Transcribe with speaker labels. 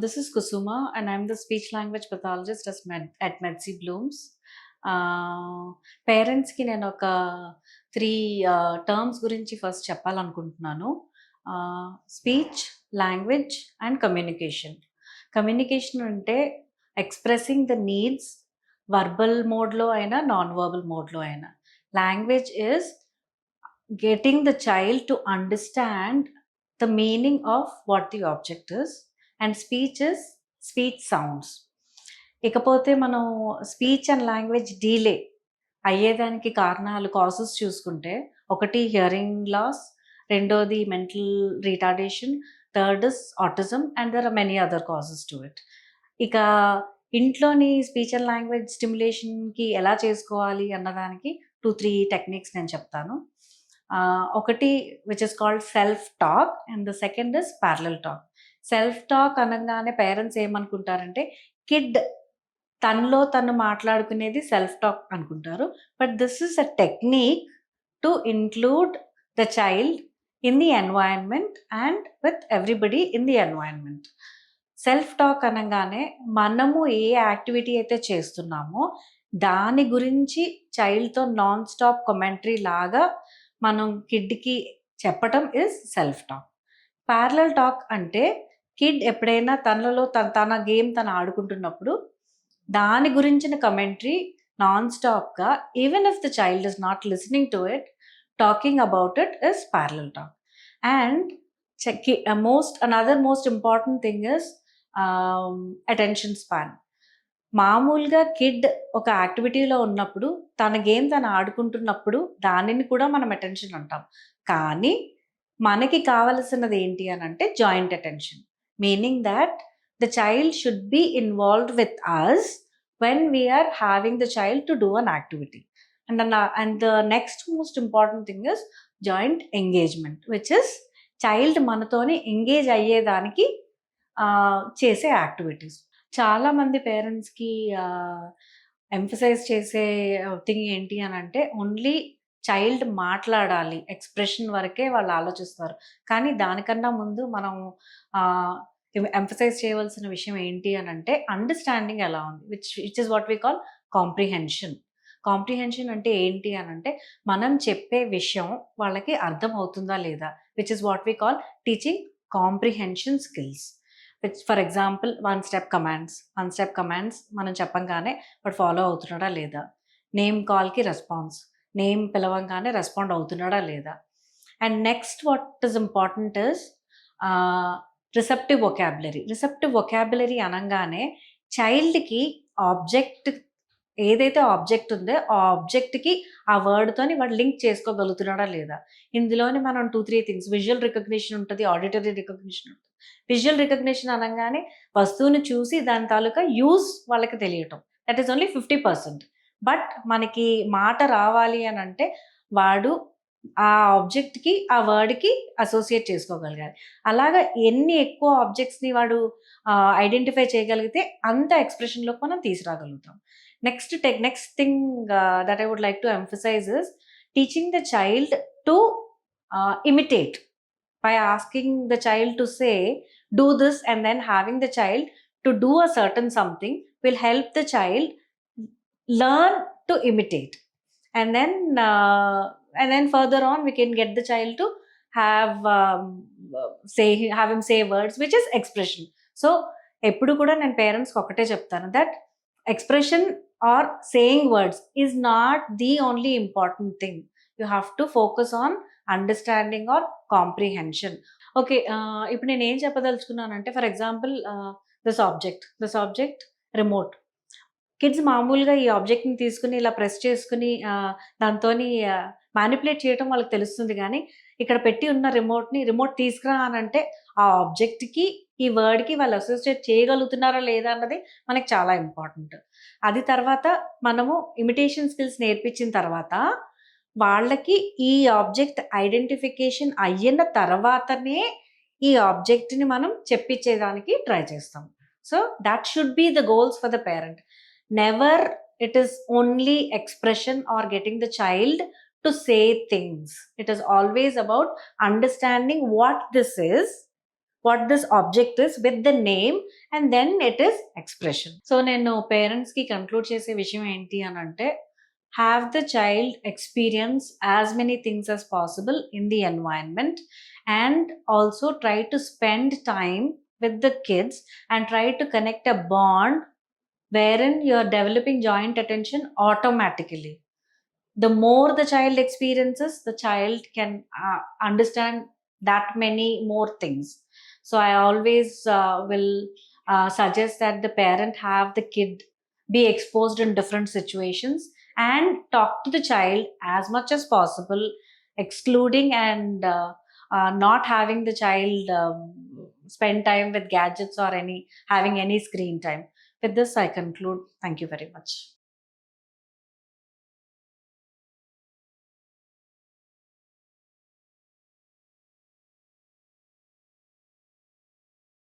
Speaker 1: This is Kusuma, and I'm the speech language pathologist at Medsi Blooms. పేరెంట్స్కి నేను ఒక three terms గురించి first చెప్పాలనుకుంటున్నాను. Speech, language and communication. Communication అంటే expressing the needs verbal మోడ్లో అయినా నాన్ వర్బల్ మోడ్లో అయినా. Language is getting the child to understand the meaning of what the object is, and speech is speech sounds. ఇకపోతే మనం speech and language delay అయ్యేదానికి కారణాలు causes చూసుకుంటే, ఒకటి హియరింగ్ లాస్, రెండోది mental retardation, third is autism, and there are many other causes to it. ఇక ఇంట్లోని speech and language స్టిమ్యులేషన్కి ఎలా చేసుకోవాలి అన్నదానికి 2-3 టెక్నిక్స్ నేను చెప్తాను. ఒకటి which is called self talk, and the second is parallel talk. Self talk అనగానే పేరెంట్స్ ఏమనుకుంటారంటే కిడ్ తనలో తను మాట్లాడుకునేది సెల్ఫ్ టాక్ అనుకుంటారు. But this is a technique to include the child in the environment and with everybody in the environment. Self talk అనగానే మనము ఏ activity అయితే చేస్తున్నామో దాని గురించి చైల్డ్తో నాన్ స్టాప్ కామెంటరీ లాగా మనం కిడ్కి చెప్పటం is self talk. Parallel talk అంటే కిడ్ ఎప్పుడైనా తనలో తన గేమ్ తను ఆడుకుంటున్నప్పుడు దాని గురించిన కమెంటరీ నాన్ స్టాప్గా, even if the child is not listening to it, talking about it is parallel talk. And another most important thing is attention span. మామూలుగా కిడ్ ఒక యాక్టివిటీలో ఉన్నప్పుడు తన గేమ్ తను ఆడుకుంటున్నప్పుడు దానిని కూడా మనం అటెన్షన్ అంటాం. కానీ మనకి కావలసినది ఏంటి అని అంటే joint attention, meaning that the child should be involved with us when we're having the child to do an activity. And the next most important thing is joint engagement, which is child మనతోని engage అయ్యేదానికి చేసే activities. చాలామంది పేరెంట్స్కి emphasize చేసే thing ఏంటి అని అంటే only child మాట్లాడాలి, ఎక్స్ప్రెషన్ వరకే వాళ్ళు ఆలోచిస్తారు. కానీ దానికన్నా ముందు మనం ఎంఫసైజ్ చేయవలసిన విషయం ఏంటి అని అంటే అండర్స్టాండింగ్ ఎలా ఉంది, which is what we call comprehension. Comprehension అంటే ఏంటి అని అంటే మనం చెప్పే విషయం వాళ్ళకి అర్థం అవుతుందా లేదా, which is what we call teaching comprehension skills. For example one step commands మనం చెప్పంగానే వాడు ఫాలో అవుతున్నాడా లేదా, నేమ్ కాల్కి రెస్పాన్స్, నేమ్ పిలవంగానే రెస్పాండ్ అవుతున్నాడా లేదా. And next what is important is receptive vocabulary అనగానే చైల్డ్కి ఆబ్జెక్ట్ ఏదైతే ఆబ్జెక్ట్ ఉందో ఆ ఆబ్జెక్ట్కి ఆ వర్డ్తోని వాడు లింక్ చేసుకోగలుగుతున్నాడా లేదా. ఇందులోని మనం 2-3 థింగ్స్, విజువల్ రికగ్నిషన్ ఉంటుంది, ఆడిటరీ రికగ్నిషన్ ఉంటుంది. విజువల్ రికగ్నిషన్ అనగానే వస్తువుని చూసి దాని తాలూకా యూజ్ వాళ్ళకి తెలియటం, దట్ ఈస్ ఓన్లీ 50%. బట్ మనకి మాట రావాలి అని అంటే వాడు ఆ ఆబ్జెక్ట్కి ఆ వర్డ్కి అసోసియేట్ చేసుకోగలగాలి. అలాగా ఎన్ని ఎక్కువ ఆబ్జెక్ట్స్ని వాడు ఐడెంటిఫై చేయగలిగితే అంత ఎక్స్ప్రెషన్లోకి మనం తీసుకురాగలుగుతాం. Next thing that I would like to emphasize is teaching the child to imitate by asking the child to say do this, and then having the child to do a certain something will help the child learn to imitate. And then further on we can get the child to have him say words which is expression. So ఎప్పుడు కూడా నేను పేరెంట్స్కి ఒకటే చెప్తాను, that expression or saying words is not the only important thing. You have to focus on understanding or comprehension. Okay, ఇప్పుడు నేను ఏం చెప్పదలుచుకున్నానంటే, for example this object remote. Kids మామూలుగా ఈ ఆబ్జెక్ట్ని తీసుకుని ఇలా ప్రెస్ చేసుకుని దాంతోని మ్యానిపులేట్ చేయడం వాళ్ళకి తెలుస్తుంది. కానీ ఇక్కడ పెట్టి ఉన్న రిమోట్ తీసుకురా అని అంటే ఆ ఆబ్జెక్ట్కి ఈ వర్డ్కి వాళ్ళు అసోసియేట్ చేయగలుగుతున్నారా లేదా అన్నది మనకి చాలా ఇంపార్టెంట్. అది తర్వాత మనము ఇమిటేషన్ స్కిల్స్ నేర్పించిన తర్వాత వాళ్ళకి ఈ ఆబ్జెక్ట్ ఐడెంటిఫికేషన్ అయిన తర్వాతనే ఈ ఆబ్జెక్ట్ని మనం చెప్పించేదానికి ట్రై చేస్తాం. So that should be the goals for the parent. Never it is only expression or getting the child to say things. It is always about understanding what this is, what this object is with the name, and then it is expression. So నేను parents కి conclude చేసే విషయం ఏంటి అని అంటే, have the child experience as many things as possible in the environment, and also try to spend time with the kids and try to connect a bond wherein you are developing joint attention automatically. The more the child experiences, the child can understand that many more things. So I always will suggest that the parent have the kid be exposed in different situations and talk to the child as much as possible, excluding and not having the child spend time with gadgets or any having any screen time. With this I conclude. Thank you very much.